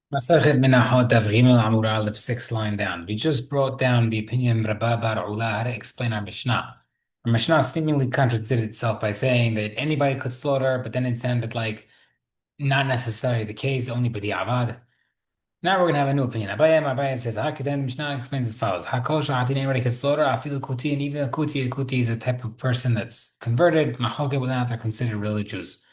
Masachet Menachot Daf Gimel Amud Aleph, sixth line down. We just brought down the opinion of Rabba Bar Ula how to explain our Mishnah. Our Mishnah seemingly contradicted itself by saying that anybody could slaughter, but then it sounded like not necessarily the case, only b'di'avad. Now we're going to have a new opinion. Abaye says, Hakiden Mishnah explains as follows. Hakol Shahatin, anybody could slaughter, Afilu Kuti, and even a Kuti is a type of person that's converted, Machoke, whether or not they're considered really Jews.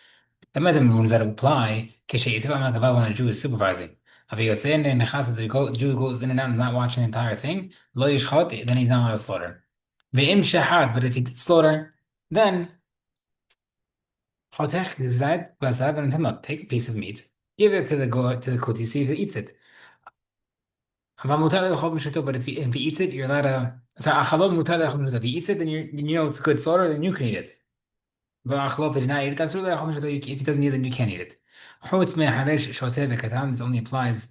The minimums that apply when a Jew is supervising. If the Jew goes in and out and not watching the entire thing, lo yishchot, then he's not allowed to slaughter. Ve'im shahad, but if he did slaughter, then chotech zayed basav and take a piece of meat, give it to the kuti, see if he eats it. But if he eats it, you're allowed to. So if he eats it, then you know it's good slaughter, then you can eat it. If he doesn't eat it, then you can't eat it. This only applies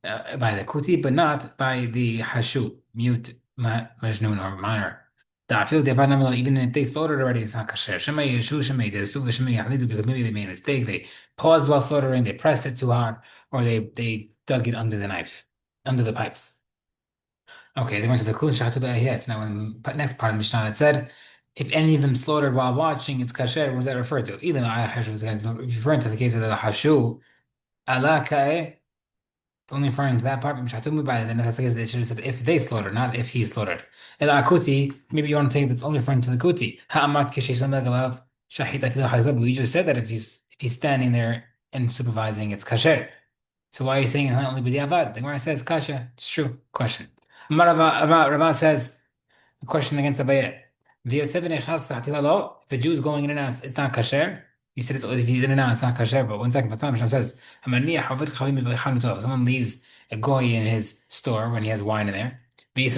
by the kuti, but not by the hashu, mute, majnun, or minor. Even if they slaughtered already, it's not kasher. Because maybe they made a mistake. They paused while slaughtering, they pressed it too hard, or they dug it under the knife, under the pipes. Okay, they went to the Klun Shachtu yes. Now, in the next part of the Mishnah, it said, if any of them slaughtered while watching, it's kasher. What does that refer to? Either referring to the case of the Hashu, Allah Ka'eh, it's only referring to that part. Then that's the case they should have said if they slaughtered, not if he slaughtered. El Akuti, maybe you want to think that's only referring to the Kuti. Ha'amat we just said that if he's standing there and supervising, it's kasher. So why are you saying it's not only b'diavad? The Gemara says kasha. It's true. Question. Rama says a question against Abaye. If a Jew is going in and out, it's not kasher. You said if he's in and out, it's not kasher. But one second, Mishnah says, if someone leaves a goy in his store when he has wine in there, the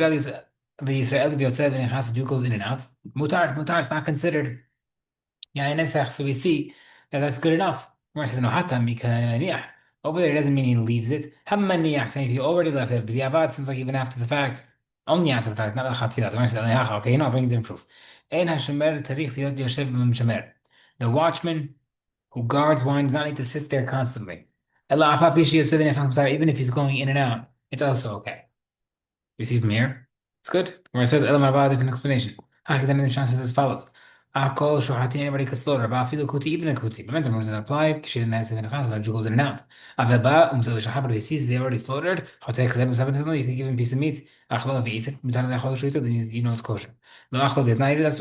Jew goes in and out. Mutar is not considered. So we see that that's good enough. Where it says no hatam because over there it doesn't mean he leaves it. Ham saying if he already left it, but the avad seems like even after the fact, only after the fact, not the chatila. The Gemara says okay, you know, I'll bring different proof. The watchman who guards wine does not need to sit there constantly. Even if he's going in and out, it's also okay. You see from here? It's good. Where it says Elam Arba, different explanation. Hakitan Mishnah says as follows. Akol Shohati, anybody could slaughter. Bafilu Kuti, even a Kuti. Momentum doesn't apply. Kishin has in a class, but goes in and out. Avaba, Shahab, if he sees they already slaughtered, Hotek, you can give him a piece of meat. Achlo, if he eats it, then you know it's kosher. Lo Achlo, if not eat it,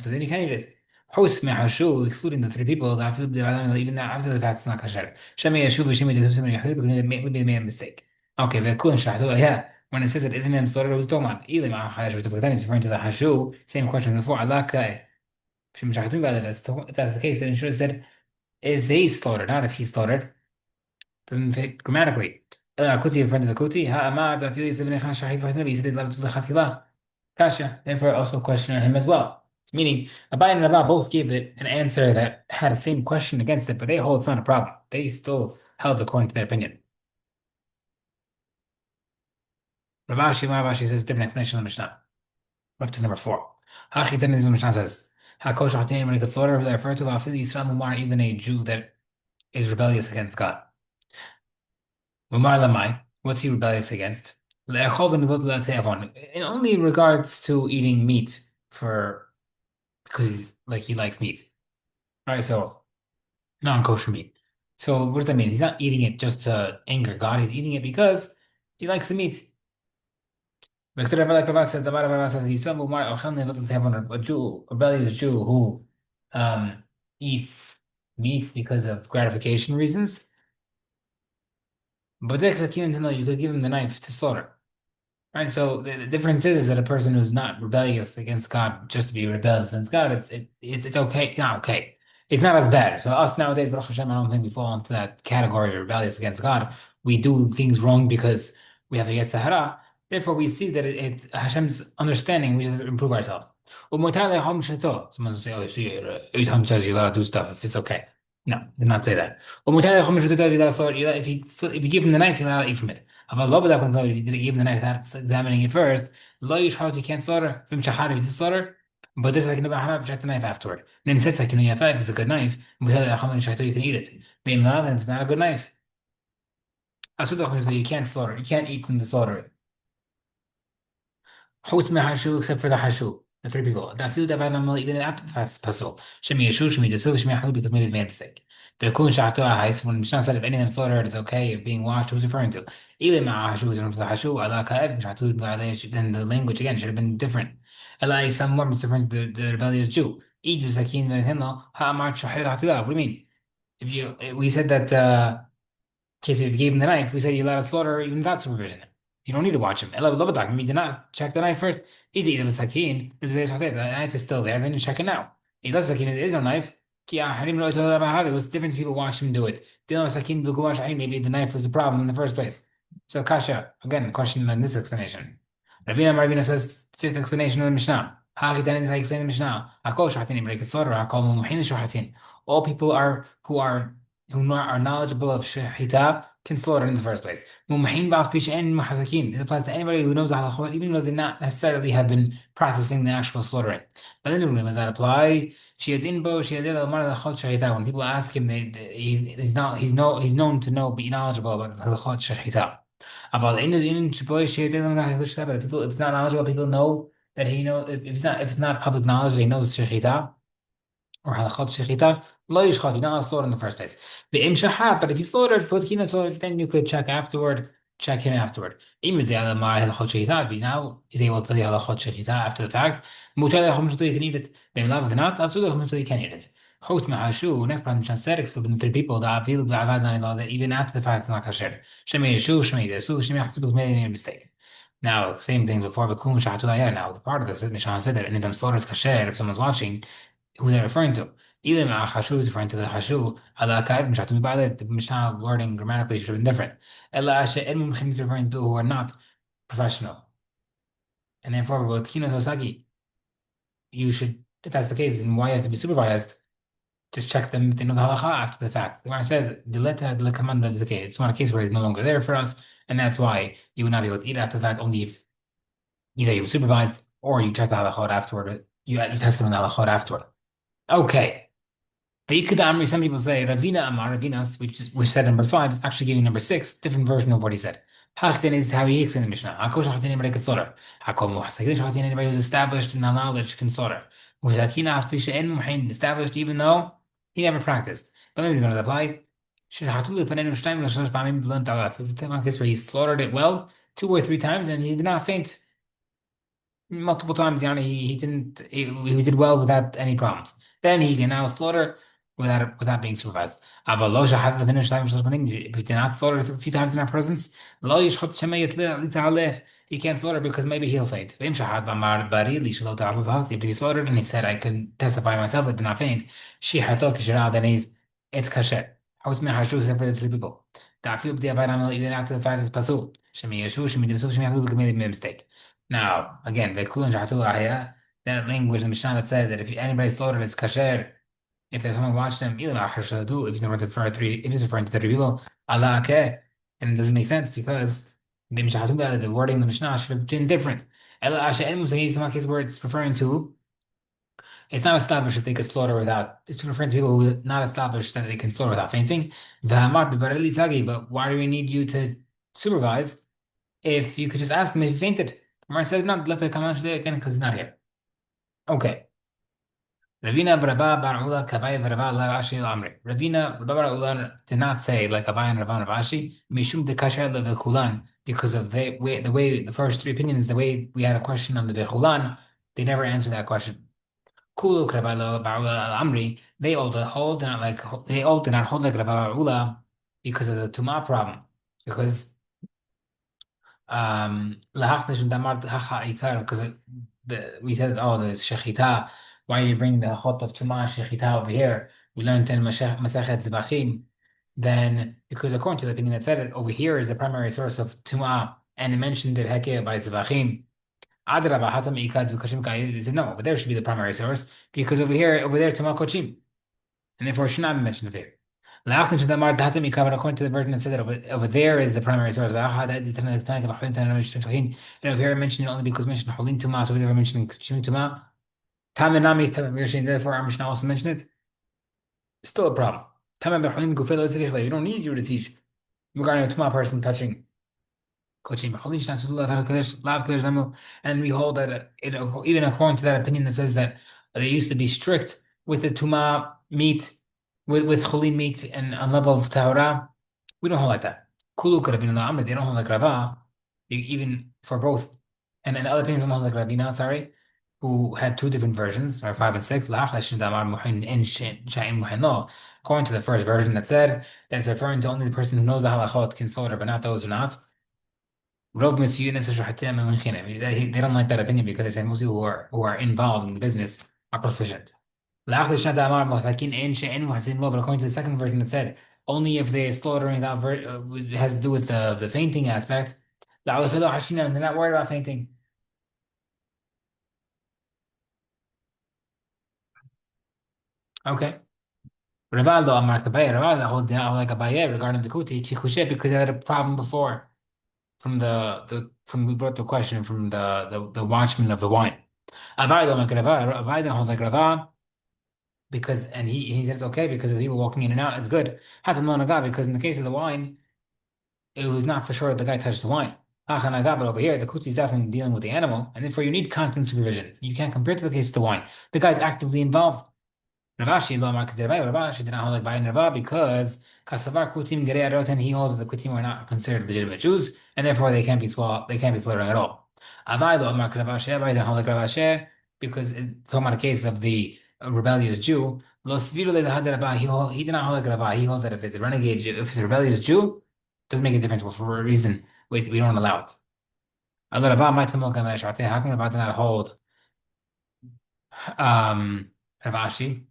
then you can't eat it. Hus Mehashu, excluding the three people, even after the fact it's not kosher. Shemi Yeshuv, Shemi Yeshuv, because maybe they made a mistake. Okay, Vekun Shahatu, yeah. When it says that even them slaughtered, we're talking about either it's referring to the Hashu, same question before. Allah if that's the case, then it should have said if they slaughtered, not if he slaughtered. Doesn't fit grammatically. Kuti in front of the Kuti. Ha'amad, I feel he's living in Shahid, he said it to the Chatila. Kasha, therefore also question on him as well. Meaning, Abai and Rabba both gave it an answer that had the same question against it, but they hold it's not a problem. They still held according to their opinion. Ravashi says different explanation of the Mishnah. Up to number 4. Hachi then the Mishnah says, Hakol Shahtin, when he could slaughter, they refer to Lafil Yisrael Mumar, even a Jew that is rebellious against God. Mumar Lamai, what's he rebellious against? In only regards to eating meat because he likes meat. Alright, so non-kosher meat. So what does that mean? He's not eating it just to anger God, he's eating it because he likes the meat. Victor Rabbi says the Rabbi says he's a Jew, a rebellious Jew who eats meat because of gratification reasons. But you could give him the knife to slaughter. Right? So the difference is that a person who's not rebellious against God just to be rebellious against God, it's okay. Not okay. It's not as bad. So us nowadays, Baruch Hashem, I don't think we fall into that category of rebellious against God. We do things wrong because we have to get Sahara. Therefore, we see that Hashem's understanding, we should improve ourselves. Someone will say, oh, see, 800 says you gotta do stuff if it's okay. No, did not say that. If you give him the knife, you're allowed to eat from it. If you give him the knife without examining it first, you can't slaughter. If you slaughter, but this is like check the knife afterward. If it's a good knife, you can eat it. If it's not a good knife, You can't slaughter. You can't eat from the slaughter. Host me hashu except for the hashu. The three people. That feel that animal even after the fast puzzle. Shemi yeshu, shemi desu, shemi halu because maybe they made a mistake. The kun shahatu ahais when Mishnah said if any of them slaughtered it's okay if being washed, who's referring to? Ile ma hashu is referring to the hashu, ala ka'ev, shahatu ba'alei, then the language again should have been different. Ela some more referring to the rebellious Jew. Eat v'sakin v'netenlo, ha'amar shahid ha'tulah. What do you mean? If you we said that case if you gave him the knife, we said you allowed to slaughter even without supervision. You don't need to watch him. You did not check the knife first. The knife is still there, then you check it now. There is no knife. What's the difference? People watch him do it. Maybe the knife was a problem in the first place. So Kasha, again, question on this explanation. Ravina says, fifth explanation of the Mishnah. I explain the Mishnah. All people who are knowledgeable of shahita can slaughter in the first place. This applies to anybody who knows the halachot, even though they not necessarily have been practicing the actual slaughtering. But then does that apply? When people ask him, he's known to know, be knowledgeable about halachot shahita. But if it's not knowledgeable, people know that he knows. If it's not public knowledge, that he knows shahita or halachot shechita, lo yishchot, you're not allowed to slaughter in the first place. Ve'im shahat, but if you slaughtered, then you could check him afterward. If he now is able to tell you halachot shechita after the fact, you can eat it. If not, you can eat it. Chutz mehashu, next part of the said, still been three people that even after the fact it's not kasher. Shemi yeshu, shemi desu, shemi achtu, made a mistake. Now, same thing before, but kun shahatu. Now, the part of this, Mishnah said that any of them slaughters kasher if someone's watching. Who they're referring to. Even Hashu is referring to the Hashu, Allah Kaib, the Mishnah wording grammatically should have been different. Ella She'en is referring to who are not professional. And therefore, with Kino Tosaki, you should, if that's the case, then why you have to be supervised? Just check them if they know the halacha after the fact. The Gemara says, Dileta Dilekamanda Zakeh. It's not a case where he's no longer there for us, and that's why you would not be able to eat after that, only if either you were supervised or you checked the halachot afterward, you tested on the halachot afterward. Okay. Some people say Ravina Amar, Ravina, which said number 5, is actually giving number 6, different version of what he said. Hachtin is how he explained the Mishnah. Hakol shachatini anybody can slaughter. Hakol muhasakin shachatini anybody who's established in the knowledge can slaughter. Muhasakina afisha en muhin established even though he never practiced. But maybe going to apply. Shachatulu fanenu shtaim v'shalosh b'amim b'lon talaf. It's a case where he slaughtered it well 2 or 3 times and he did not faint. Multiple times, he did well without any problems. Then he can now slaughter without being supervised. If he did not slaughter a few times in our presence, he can't slaughter because maybe he'll faint. If he slaughtered and he said, I can testify myself that I did not faint, then it's kasher. House me hashu except for the 3 people. Even after the fact it's pasul. Because made a mistake. Now, again, that language in the Mishnah that says that if anybody slaughtered, it's kasher. If they come and watch them, if he's referring to 3 people, Allah akeh, and it doesn't make sense because the wording in the Mishnah should have been different. Case where it's referring to, it's not established that they could slaughter without. It's referring to people who are not established that they can slaughter without fainting. But why do we need you to supervise if you could just ask him if he fainted? Mar says not let the command today again because he's not here. Okay. Ravina Baraba Barula Kabay Baraba Lavashi Amri. Ravina Barula did not say like Abay and Ravan Ravashi, Mishum de Kasher Levekulan, because of the way the first 3 opinions, the way we had a question on the Vekulan, they never answered that question. Kulu Krabalo Barula Amri, they all did not hold like Rabba Barula because of the Tuma problem. Because because we said, the shechita. Why are you bringing the hot of tuma shechita over here? We learned in Masechet Zebachim. Then, because according to the opinion that said it, over here is the primary source of tuma, and it mentioned it heke by Zebachim. Adraba hatam ikad v'kashim ka'id. He said no, but there should be the primary source because over there tuma kochim, and therefore it should not be mentioned over here. According to the version that said that over there is the primary source. And over here I mentioned it only because mentioned Hullin Tuma, so we never mentioned Kachim Tuma. Therefore our Mishnah also mentioned it. Still a problem. We don't need you to teach. regarding a Tuma person touching Kochim. And we hold that even according to that opinion that says that they used to be strict with the Tuma meat, with Cholin meat and on level of Tahura, we don't hold like that. Kulu could have been Amr, they don't hold like Rava, even for both. And the other opinions don't hold like Ravina, sorry, who had two different versions, or five and six. According to the first version that said that's referring to only the person who knows the halachot can slaughter, but not those who not. Rov Monsieur they don't like that opinion because they say most people who are involved in the business are proficient. But according to the second version, it said only if they slaughtering that it has to do with the fainting aspect. And they're not worried about fainting. Okay. Rivaldo Amar Kabaye, Rivaldo hold out like Abaye regarding the Kuti, Chikushe, because they had a problem before from we brought the question from the watchman of the wine. Abaye don't like Rava, Abaye don't hold like Rava because and he said it's okay because of the people walking in and out, it's good. Hatam lo naga because in the case of the wine, it was not for sure that the guy touched the wine. Hacha naga, but over here the kuti is definitely dealing with the animal, and therefore you need content supervision. You can't compare it to the case of the wine. The guy's actively involved. Ravashi lo amar k'derevai. Ravashi did not hold like by Rava because kasavar kutim gerei arot, and he holds that the kutim are not considered legitimate Jews, and therefore they can't be swallowed. They can't be slaughtering at all. Avai lo amar k'Ravashi. Avai did not hold like Ravashi because it's talking about a case of the rebellious Jew. Lo sviru le'lahad Rava. He did not hold like Rava. He holds that if it's a renegade, if it's a rebellious Jew, doesn't make a difference. Well, for a reason we don't allow it. Allah Rava might tell how come Rava did not hold Ravashi,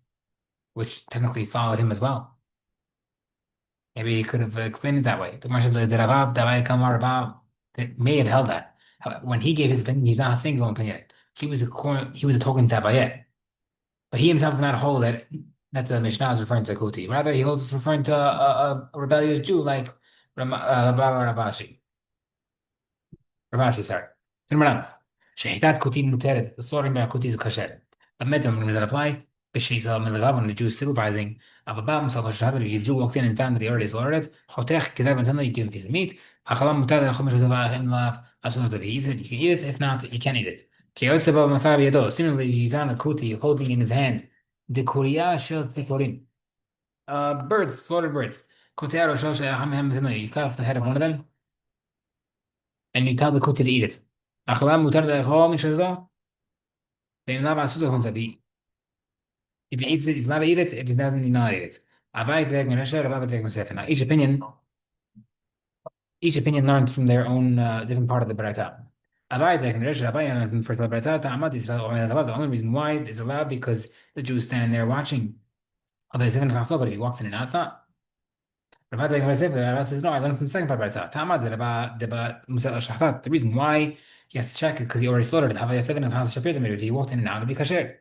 which technically followed him as well? Maybe he could have explained it that way. The Marshal the Ravav, Davai Kamar Ravav, that may have held that. When he gave his opinion, he was not a single opinion. He was a token Tabayet. But he himself did not hold that the Mishnah is referring to Kuti. Rather, he holds it's referring to a rebellious Jew like Ravashi. Ravashi, sorry. المهم شهيتات كوتي متارد الصور بين كوتي كشر أما من does it apply بالشيء صار من الغاب when the Jew is supervising أبا بقى مصاب الشهادة اللي يجوا وقتين إن found that he already slaughtered حوتاخ كتاب من تنو يجيب في meat أخلام متارد خمس وتبع إن لاف أصلا to be eaten you can eat it if not you can't eat it كي يوتسبب مصاب يدو similarly he found a kuti holding in his hand the كوريا شل تكورين birds slaughtered birds كوتيارو شل شيء أهم هم تنو you cut off the head of one of them and you tell the kuti to eat it أخلام متارد أخوام مش هذا then not about to be if he eats it, he's allowed to eat it. If he doesn't, he's not eat it. Abai take Menashe, Rabbi take Mesef. Now each opinion learned from their own different part of the Baraita. Abai take Menashe, Abai learned from the first Baraita. Ta'amad Israel the only reason why it is allowed because the Jews stand there watching. Although he's not but if he walks in and out, it's not. Rabbi take Mesef, the Rabbi says no. I learned from the second part of Baraita. Ta'amad the Musa al-Shahtat. The reason why he has to check it because he already slaughtered it. Havaya 7 and Hans Shapir. If he walked in and out, it'd be kasher.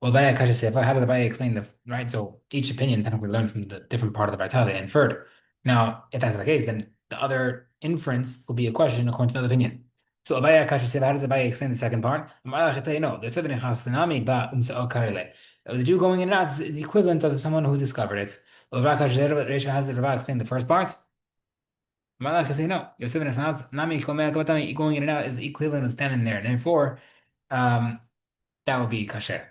Well, Baya Kasha Sefa, how did the Baya explain the right? So each opinion technically learned from the different part of the Baitah they inferred. Now, if that's the case, then the other inference will be a question according to the other opinion. So Abaya Kasha Sefa, how does the Baya explain the second part? No, the Jew going in and out is the equivalent of someone who discovered it. Resha has the Rabbi explain the first part. Malach say no. Yosef and Hanaz, Nami going in and out is the equivalent of standing there. And therefore, that would be kasher.